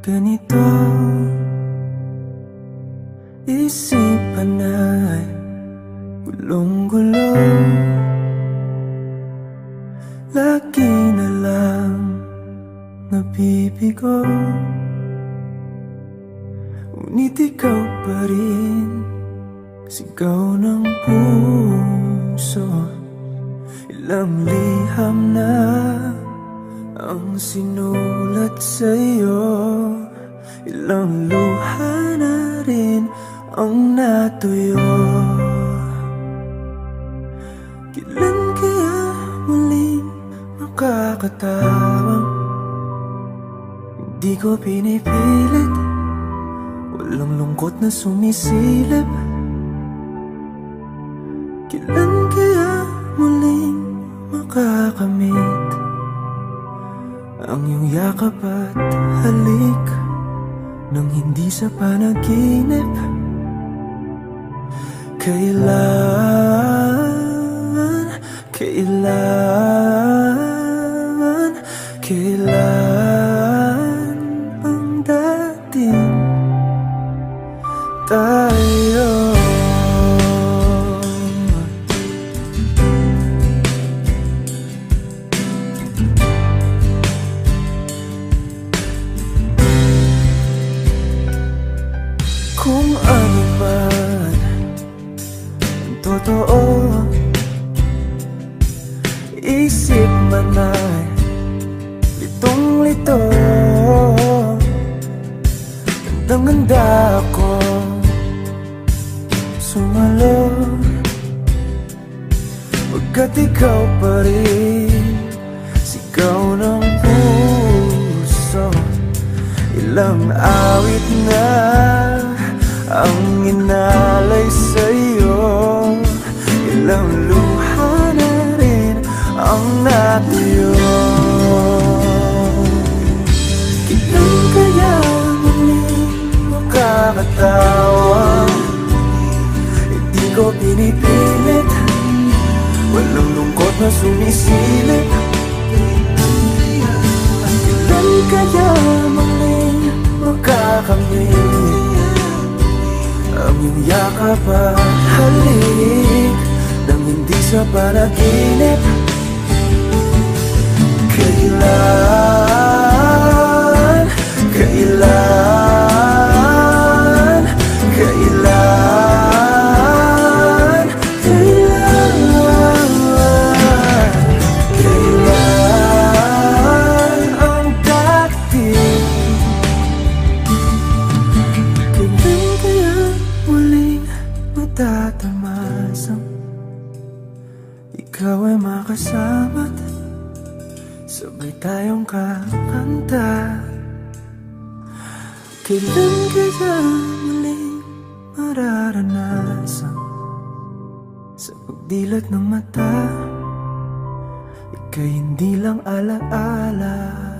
Ganito isipan ay gulong-gulo, lagi na lang nabibigo. Ngunit ikaw pa rin, sigaw ng puso. Ilang liham na ang sinulat sa'yo, ilang luha na rin ang natuyo. Kailan kaya muling makakatawang hindi ko pinipilit, walang lungkot na sumisilip. Kailan kaya muling makakamit ang iyong yakap at halik nang hindi sa panaginip? Kailan ang dating tayo? Kung ano man ang totoo, isip man ay litong-lito. Gandang-ganda ako sumalo, pagkat ikaw pa rin, sigaw ng puso. Ilang awit na ang inalay sa'yo, ilang luha na rin ang natuyo. Kailan kaya muling makakatawa? Hindi ko pinipilit, walang lungkot na sumisilip. Kailan kaya muling makakamit ang iyong yakap at halik nang hindi sa panaginip? Kailan, kailan, kailan, kailan, kailan ang dating? Kailan kaya muling matatamasang ikaw ay makasama't sabay tayong kakanta? Kailan kaya muling mararanasan sa pagdilat ng mata ika'y hindi lang alaala?